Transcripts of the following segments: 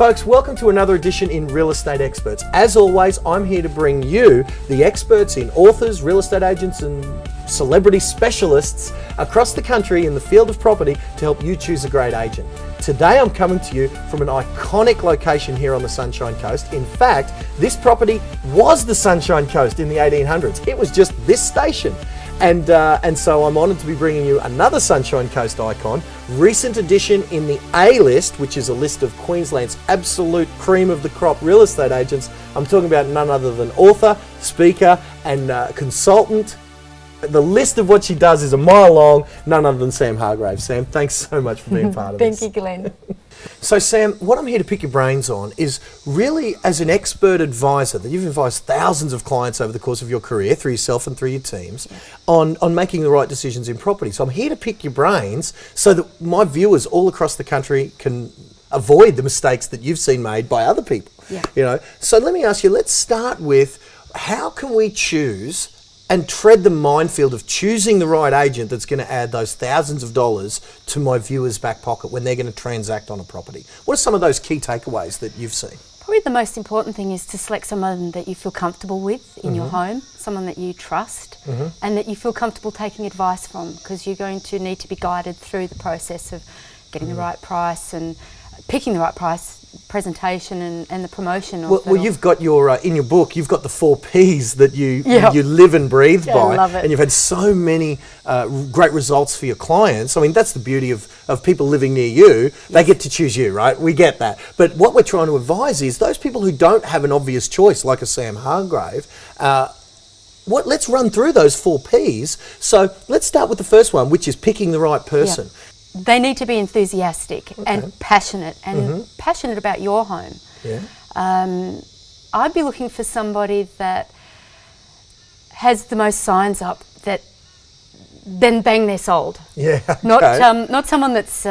Folks, welcome to another edition in Real Estate Experts. As always, I'm here to bring you the experts in authors, real estate agents and celebrity specialists across the country in the field of property to help you choose a great agent. Today I'm coming to you from an iconic location here on the Sunshine Coast. In fact, this property was the Sunshine Coast in the 1800s. It was just this station. And so I'm honoured to be bringing you another Sunshine Coast icon, recent addition in the A-list, which is a list of Queensland's absolute cream of the crop real estate agents. I'm talking about none other than author, speaker and consultant. The list of what she does is a mile long, none other than Sam Hargrave. Sam, thanks so much for being part of this. Thank you, Glenn. So Sam, what I'm here to pick your brains on is really as an expert advisor that you've advised thousands of clients over the course of your career through yourself and through your teams on making the right decisions in property. So I'm here to pick your brains so that my viewers all across the country can avoid the mistakes that you've seen made by other people. Yeah. You know, so let me ask you, let's start with how can we choose and tread the minefield of choosing the right agent that's going to add those thousands of dollars to my viewer's back pocket when they're going to transact on a property. What are some of those key takeaways that you've seen? Probably the most important thing is to select someone that you feel comfortable with in your home, someone that you trust and that you feel comfortable taking advice from, because you're going to need to be guided through the process of getting the right price and picking the right price, presentation and the promotion of well, you've got your in your book you've got the 4 P's that you live and breathe by, I love it. And you've had so many great results for your clients. I mean, that's the beauty of people living near you. They get to choose you, right? We get that. But what we're trying to advise is those people who don't have an obvious choice like a Sam Hargrave, let's run through those 4 P's. So let's start with the first one, which is picking the right person. They need to be enthusiastic and passionate passionate about your home. Yeah. I'd be looking for somebody that has the most signs up that then bang, they're sold. Yeah. Okay. Not someone that's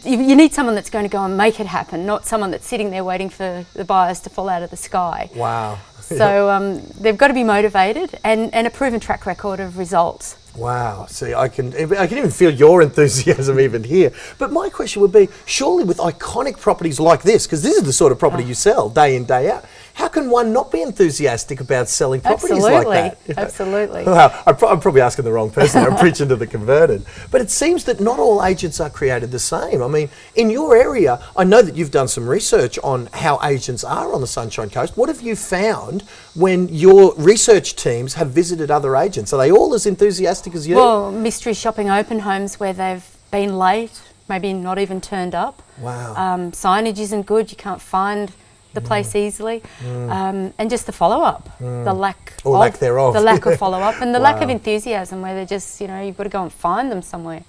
you need someone that's going to go and make it happen, not someone that's sitting there waiting for the buyers to fall out of the sky. Wow. So they've got to be motivated and a proven track record of results. Wow. See, I can even feel your enthusiasm even here. But my question would be, surely with iconic properties like this, because this is the sort of property you sell day in, day out, how can one not be enthusiastic about selling properties like that? You know? Absolutely. Well, I'm probably asking the wrong person. I'm preaching to the converted. But it seems that not all agents are created the same. I mean, in your area, I know that you've done some research on how agents are on the Sunshine Coast. What have you found when your research teams have visited other agents? Are they all as enthusiastic as you? Well, mystery shopping open homes where they've been late, maybe not even turned up. Wow. Signage isn't good, you can't find the place easily. And just the follow-up, the lack thereof. The lack of follow-up and the lack of enthusiasm where they're just, you've got to go and find them somewhere.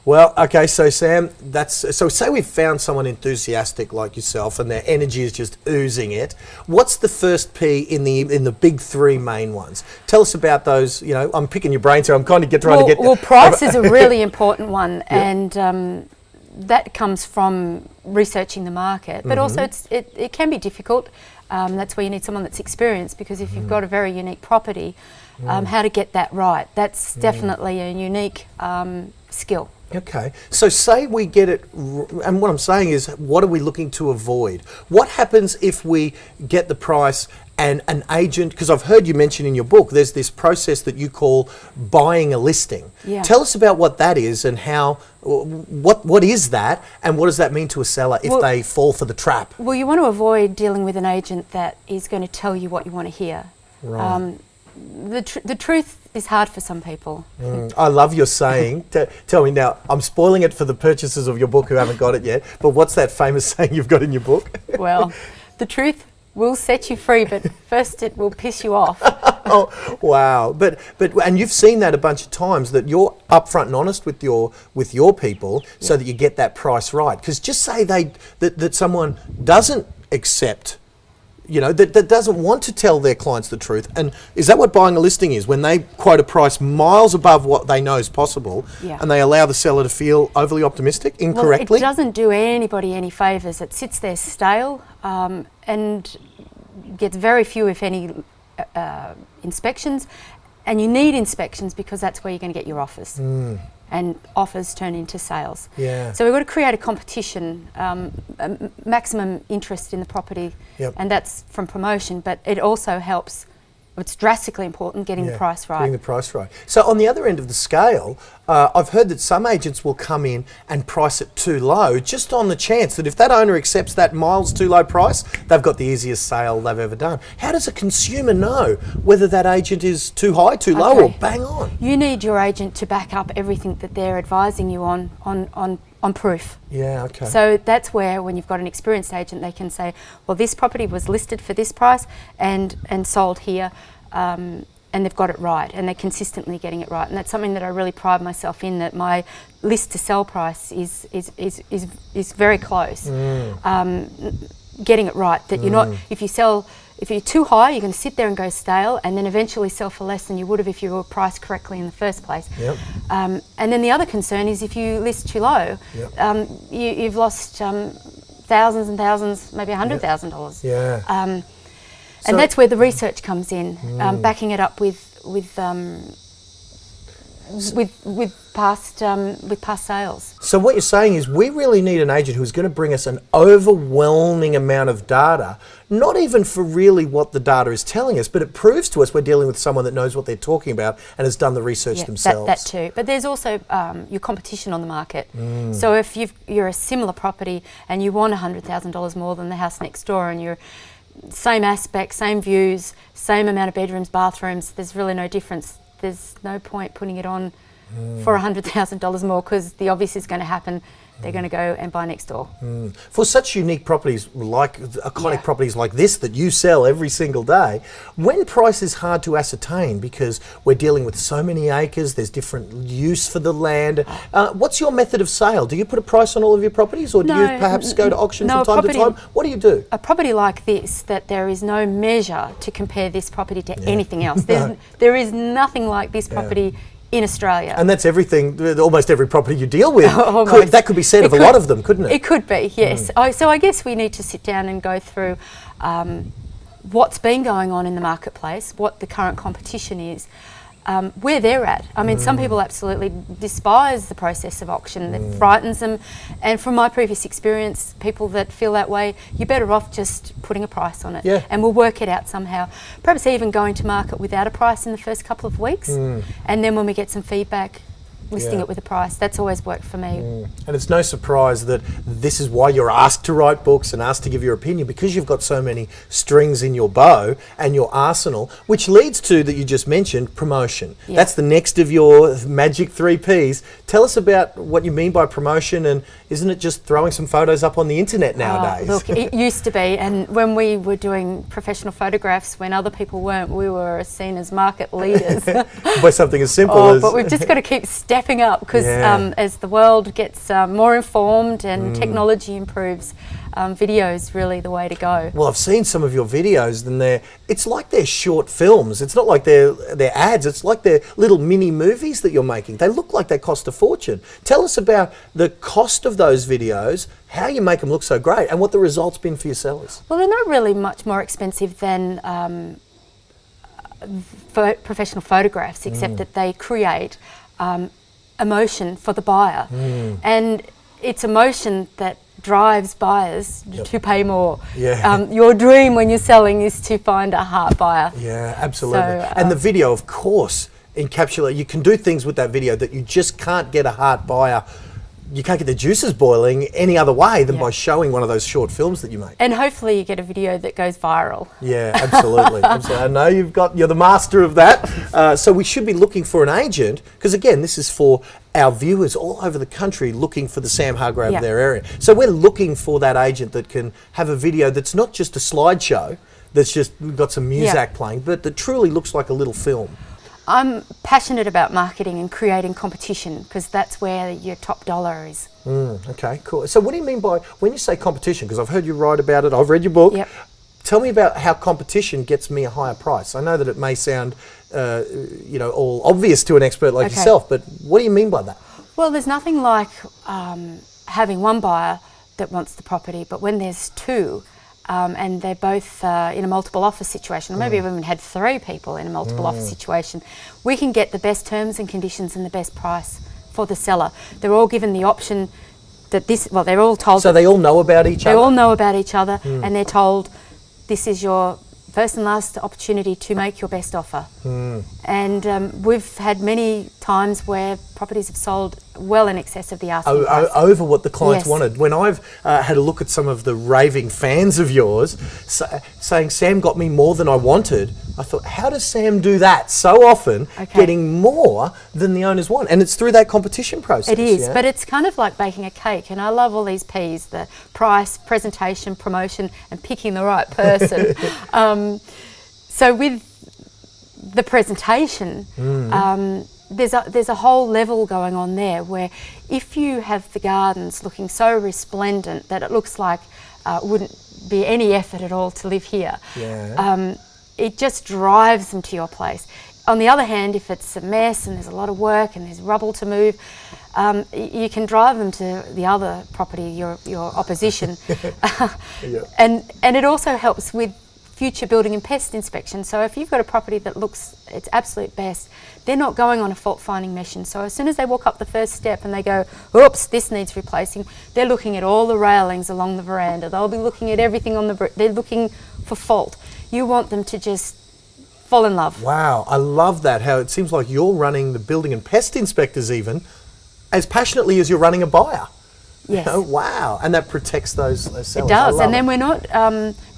Well, okay, so Sam, so say we've found someone enthusiastic like yourself and their energy is just oozing it. What's the first P in the big 3 main ones? Tell us about those. I'm picking your brains here. I'm kind of trying to get... Well, price is a really important one, and that comes from researching the market, but also it can be difficult. That's where you need someone that's experienced, because if you've got a very unique property, how to get that right, that's definitely a unique skill. Okay, so say we get it, and what I'm saying is, what are we looking to avoid? What happens if we get the price and an agent, because I've heard you mention in your book, there's this process that you call buying a listing. Yeah. Tell us about what that is and how, what is that, and what does that mean to a seller if they fall for the trap? Well, you want to avoid dealing with an agent that is going to tell you what you want to hear. Right. The truth is hard for some people. I love your saying. Tell me now, I'm spoiling it for the purchasers of your book who haven't got it yet, but what's that famous saying you've got in your book? Well, the truth will set you free, but first it will piss you off. Oh, wow. But and you've seen that a bunch of times, that you're upfront and honest with your people so that you get that price right. Because just say that someone doesn't accept, that doesn't want to tell their clients the truth. And is that what buying a listing is? When they quote a price miles above what they know is possible, and they allow the seller to feel overly optimistic incorrectly? Well, it doesn't do anybody any favours. It sits there stale and gets very few, if any, inspections. And you need inspections because that's where you're going to get your offers. and offers turn into sales. Yeah. So we've got to create a competition, maximum interest in the property, and that's from promotion, but it also helps. It's drastically important getting the price right. Getting the price right. So on the other end of the scale, I've heard that some agents will come in and price it too low, just on the chance that if that owner accepts that miles too low price, they've got the easiest sale they've ever done. How does a consumer know whether that agent is too high, too low, or bang on? You need your agent to back up everything that they're advising you on proof. Yeah, okay. So that's where, when you've got an experienced agent, they can say, well, this property was listed for this price and sold here, and they've got it right, and they're consistently getting it right. And that's something that I really pride myself in, that my list to sell price is very close. Getting it right, that you're not, if you're too high, you're going to sit there and go stale, and then eventually sell for less than you would have if you were priced correctly in the first place. Yep. And then the other concern is if you list too low, you've lost thousands and thousands, maybe $100,000. Yeah. And that's where the research comes in, backing it up with past sales. So what you're saying is we really need an agent who's going to bring us an overwhelming amount of data, not even for really what the data is telling us, but it proves to us we're dealing with someone that knows what they're talking about and has done the research themselves. That too. But there's also your competition on the market. So if you're a similar property and you want $100,000 more than the house next door, and you're same aspect, same views, same amount of bedrooms, bathrooms, there's really no difference. There's no point putting it on for $100,000 more, because the obvious is going to happen. They're going to go and buy next door. For such unique properties, like iconic properties like this that you sell every single day, when price is hard to ascertain because we're dealing with so many acres, there's different use for the land, what's your method of sale? Do you put a price on all of your properties, or do you perhaps go to auction from time to time? What do you do? A property like this, that there is no measure to compare this property to anything else. There is nothing like this property in Australia. And that's everything, almost every property you deal with. That could be said of a lot of them, couldn't it? It could be, yes. So I guess we need to sit down and go through what's been going on in the marketplace, what the current competition is, where they're at. I mean, some people absolutely despise the process of auction. It frightens them. And from my previous experience, people that feel that way, you're better off just putting a price on it. And we'll work it out somehow. Perhaps even going to market without a price in the first couple of weeks. And then when we get some feedback, listing it with a price. That's always worked for me. And it's no surprise that this is why you're asked to write books and asked to give your opinion, because you've got so many strings in your bow and your arsenal, which leads to, that you just mentioned, promotion. That's the next of your magic 3 Ps. Tell us about what you mean by promotion, and isn't it just throwing some photos up on the internet nowadays? Look, it used to be, and when we were doing professional photographs, when other people weren't, we were seen as market leaders. By something as simple as... But we've just got to keep stepping up, because as the world gets more informed and technology improves, video is really the way to go. Well, I've seen some of your videos, and it's like they're short films. It's not like they're ads. It's like they're little mini movies that you're making. They look like they cost a fortune. Tell us about the cost of those videos, how you make them look so great, and what the result's been for your sellers. Well, they're not really much more expensive than professional photographs, except that they create emotion for the buyer, and it's emotion that drives buyers to pay more. Your dream when you're selling is to find a heart buyer. Yeah, absolutely. So, and the video, of course, encapsulate. You can do things with that video that you just can't get a heart buyer. You can't get the juices boiling any other way than by showing one of those short films that you make. And hopefully you get a video that goes viral. Yeah, absolutely. I know you're the master of that. So we should be looking for an agent, because again, this is for our viewers all over the country looking for the Sam Hargrave of their area. So we're looking for that agent that can have a video that's not just a slideshow, that's just got some music playing, but that truly looks like a little film. I'm passionate about marketing and creating competition, because that's where your top dollar is. Okay, cool. So what do you mean by, when you say competition, because I've heard you write about it, I've read your book, tell me about how competition gets me a higher price. I know that it may sound all obvious to an expert like yourself, but what do you mean by that? Well, there's nothing like having one buyer that wants the property, but when there's two, and they're both in a multiple offer situation, or maybe we've even had 3 people in a multiple offer situation, we can get the best terms and conditions and the best price for the seller. They're all given the option that they're all told. So they all know about each other? They all know about each other, and they're told this is your first and last opportunity to make your best offer. And we've had many times where properties have sold well in excess of the asking price. Over what the clients Yes. wanted. When I've had a look at some of the raving fans of yours saying, Sam got me more than I wanted, I thought, how does Sam do that so often, getting more than the owners want? And it's through that competition process. It is, yeah? but it's kind of like baking a cake, and I love all these P's, the price, presentation, promotion, and picking the right person. So with the presentation, there's a whole level going on there where if you have the gardens looking so resplendent that it looks like wouldn't be any effort at all to live here, it just drives them to your place. On the other hand, if it's a mess and there's a lot of work and there's rubble to move, you can drive them to the other property, your opposition. And it also helps with future building and pest inspection. So if you've got a property that looks its absolute best, they're not going on a fault finding mission. So as soon as they walk up the first step and they go, oops, this needs replacing, they're looking at all the railings along the veranda. They'll be looking at everything on they're looking for fault. You want them to just fall in love. Wow, I love that, how it seems like you're running the building and pest inspectors even as passionately as you're running a buyer. Yes. Oh, wow. And that protects those sellers. It does. And then we're not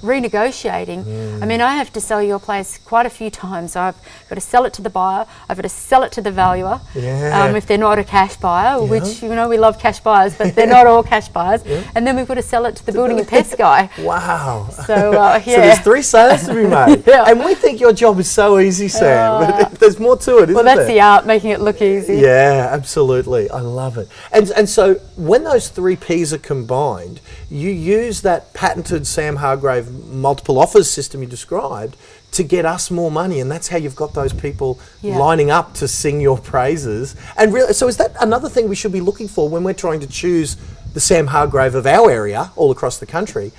renegotiating. I mean, I have to sell your place quite a few times. I've got to sell it to the buyer. I've got to sell it to the valuer. If they're not a cash buyer, which, we love cash buyers, but they're not all cash buyers. And then we've got to sell it to the building and pest guy. Wow. So, So there's 3 sales to be made. And we think your job is so easy, Sam. But there's more to it, isn't there? Well, that's the art, making it look easy. Yeah, absolutely. I love it. And so when those 3 P's are combined, you use that patented Sam Hargrave multiple offers system you described to get us more money, and that's how you've got those people lining up to sing your praises. And really, so is that another thing we should be looking for when we're trying to choose the Sam Hargrave of our area all across the country?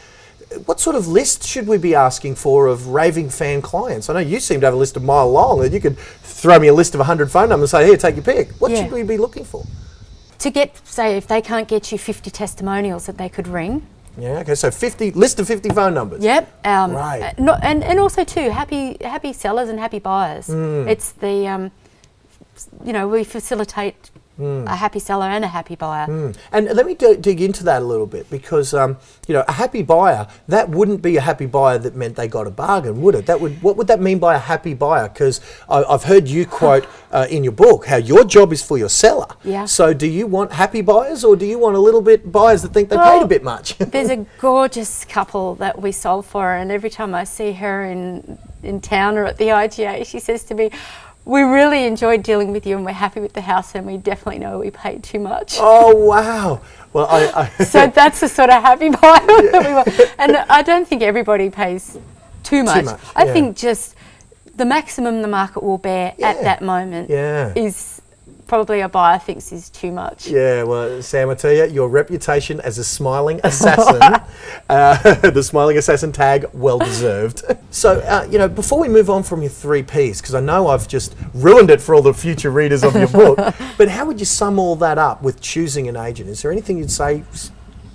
What sort of list should we be asking for of raving fan clients? I know you seem to have a list a mile long, and you could throw me a list of 100 phone numbers and say, here, take your pick. What should we be looking for? To get, say, if they can't get you 50 testimonials that they could ring. Yeah, okay, so list of 50 phone numbers. Yep. Right. And also too, happy sellers and happy buyers. It's the, we facilitate a happy seller and a happy buyer. And let me dig into that a little bit, because a happy buyer, that wouldn't be a happy buyer that meant they got a bargain, would it? What would that mean by a happy buyer? Because I've heard you quote in your book how your job is for your seller. Yeah. So do you want happy buyers, or do you want a little bit buyers that think they paid a bit much? There's a gorgeous couple that we sold for, and every time I see her in town or at the IGA, she says to me, we really enjoyed dealing with you and we're happy with the house, and we definitely know we paid too much. Oh, wow. Well, So that's the sort of happy buyer that we want. And I don't think everybody pays too much. I think just the maximum the market will bear at that moment is probably a buyer thinks is too much. Yeah, well, Sam, I tell you, your reputation as a smiling assassin, the smiling assassin tag, well deserved. So, before we move on from your 3 Ps, because I know I've just ruined it for all the future readers of your book, but how would you sum all that up with choosing an agent? Is there anything you'd say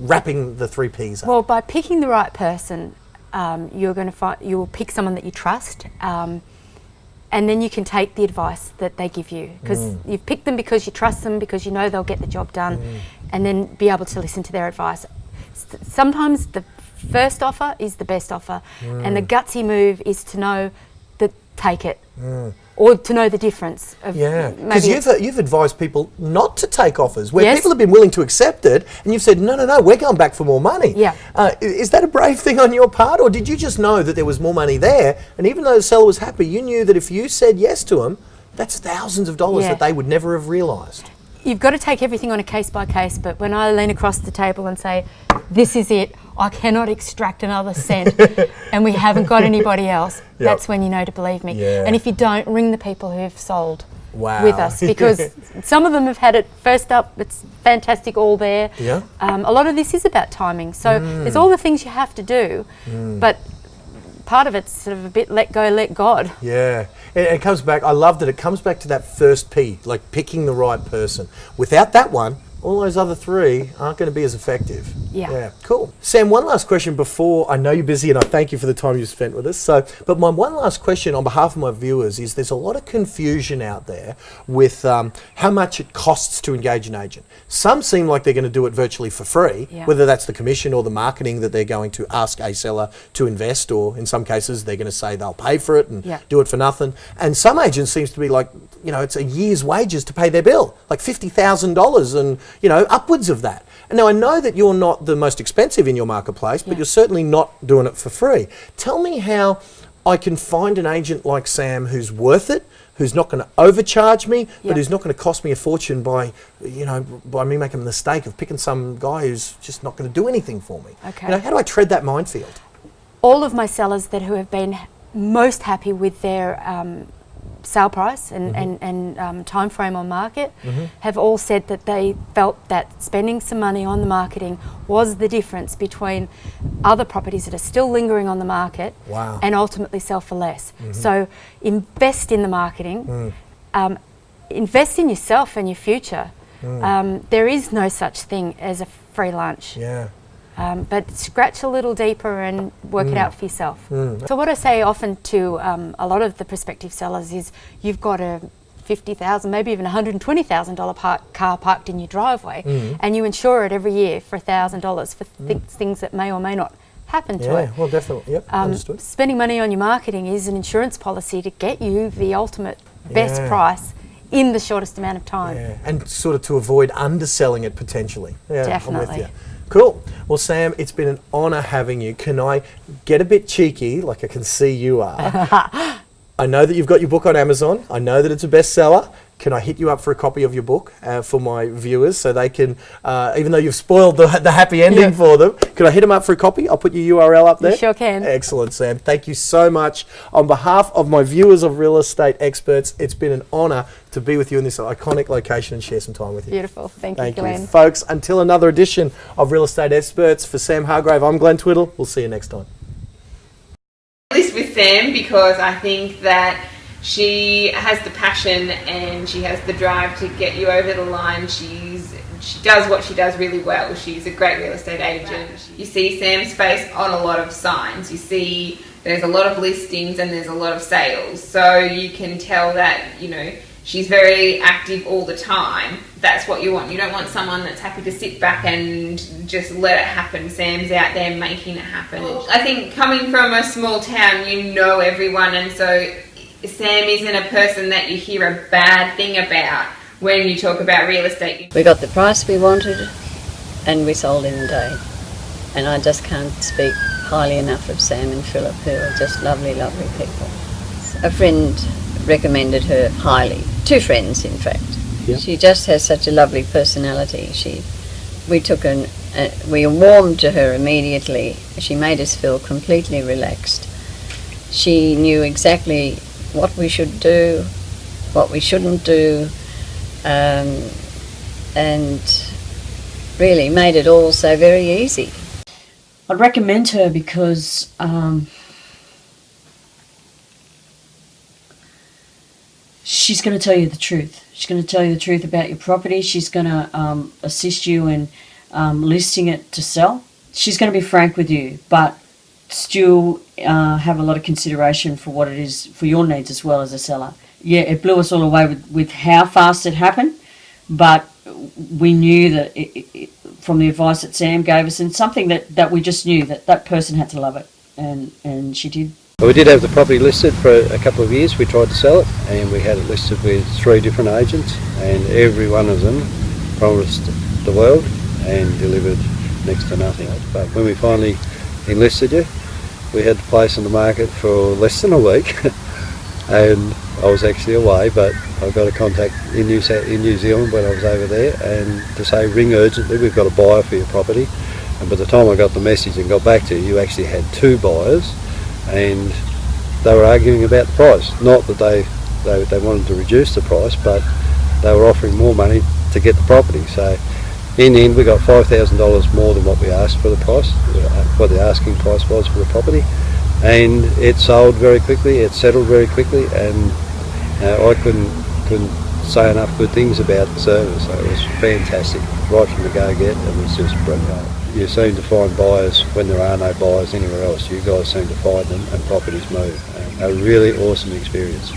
wrapping the 3 Ps up? Well, by picking the right person, you'll pick someone that you trust. And then you can take the advice that they give you, because you've picked them because you trust them, because you know they'll get the job done, and then be able to listen to their advice. Sometimes the first offer is the best offer, and the gutsy move is to know that take it, or to know the difference. Because you've advised people not to take offers where people have been willing to accept it, and you've said, no, we're going back for more money. Is that a brave thing on your part, or did you just know that there was more money there, and even though the seller was happy, you knew that if you said yes to them, that's thousands of dollars that they would never have realised? You've got to take everything on a case by case, but when I lean across the table and say, this is it, I cannot extract another cent, and we haven't got anybody else, that's when you know to believe me. And if you don't, ring the people who've sold with us, because some of them have had it first up, it's fantastic, all there. A lot of this is about timing, so there's all the things you have to do, but part of it's sort of a bit let go, let God. Yeah. it comes back. I love that it comes back to that first P, like picking the right person. Without that one, all those other three aren't going to be as effective. Yeah. Cool. Sam, one last question before, I know you're busy and I thank you for the time you've spent with us. So, but my one last question on behalf of my viewers is there's a lot of confusion out there with how much it costs to engage an agent. Some seem like they're going to do it virtually for free, whether that's the commission or the marketing that they're going to ask a seller to invest, or in some cases they're going to say they'll pay for it and do it for nothing. And some agents seems to be like, you know, it's a year's wages to pay their bill, like $50,000 and, you know, upwards of that. And now I know that you're not the most expensive in your marketplace, but you're certainly not doing it for free. Tell me how I can find an agent like Sam who's worth it, who's not going to overcharge me, but who's not going to cost me a fortune by, you know, by me making a mistake of picking some guy who's just not going to do anything for me. Okay. You know, how do I tread that minefield? All of my sellers who have been most happy with their sale price and time frame on market have all said that they felt that spending some money on the marketing was the difference between other properties that are still lingering on the market and ultimately sell for less. So invest in the marketing, invest in yourself and your future. There is no such thing as a free lunch. But scratch a little deeper and work it out for yourself. So what I say often to a lot of the prospective sellers is you've got a $50,000, maybe even $120,000 car parked in your driveway, and you insure it every year for $1,000 for things that may or may not happen to it. Well, definitely. Understood. Spending money on your marketing is an insurance policy to get you the ultimate best price in the shortest amount of time. And sort of to avoid underselling it potentially. Definitely. I'm with you. Cool. Well, Sam, it's been an honour having you. Can I get a bit cheeky, like I can see you are? I know that you've got your book on Amazon. I know that it's a bestseller. Can I hit you up for a copy of your book for my viewers so they can, even though you've spoiled the happy ending for them, can I hit them up for a copy? I'll put your URL up there. You sure can. Excellent, Sam. Thank you so much. On behalf of my viewers of Real Estate Experts, it's been an honour to be with you in this iconic location and share some time with you. Beautiful. Thank you, Glenn. Folks, until another edition of Real Estate Experts, for Sam Hargrave, I'm Glenn Twiddle. We'll see you next time. This with Sam because I think that she has the passion and she has the drive to get you over the line. She does what she does really well. She's a great real estate agent. You see Sam's face on a lot of signs. You see there's a lot of listings and there's a lot of sales. So you can tell that, you know, she's very active all the time. That's what you want. You don't want someone that's happy to sit back and just let it happen. Sam's out there making it happen. I think coming from a small town, you know everyone, and so Sam isn't a person that you hear a bad thing about when you talk about real estate. We got the price we wanted and we sold in a day. And I just can't speak highly enough of Sam and Philip, who are just lovely, lovely people. A friend recommended her highly. Two friends, in fact. Yep. She just has such a lovely personality. We warmed to her immediately. She made us feel completely relaxed. She knew exactly what we should do, what we shouldn't do, and really made it all so very easy. I'd recommend her because she's going to tell you the truth. She's going to tell you the truth about your property. She's going to assist you in listing it to sell. She's going to be frank with you, but still have a lot of consideration for what it is for your needs as well as a seller. Yeah, it blew us all away with how fast it happened, but we knew that from the advice that Sam gave us, and something that we just knew that person had to love it, and she did. Well, we did have the property listed for a couple of years. We tried to sell it, and we had it listed with 3 different agents, and every one of them promised the world and delivered next to nothing. But when we finally enlisted you, we had the place on the market for less than a week, and I was actually away, but I got a contact in New Zealand when I was over there, and to say ring urgently, we've got a buyer for your property. And by the time I got the message and got back to you, you actually had 2 buyers, and they were arguing about the price. Not that they wanted to reduce the price, but they were offering more money to get the property. So in the end, we got $5,000 more than what we asked for the price, what the asking price was for the property, and it sold very quickly, it settled very quickly, and I couldn't say enough good things about the service. So it was fantastic, right from the go-get. It was just brilliant. You seem to find buyers when there are no buyers anywhere else. You guys seem to find them and properties move. A really awesome experience.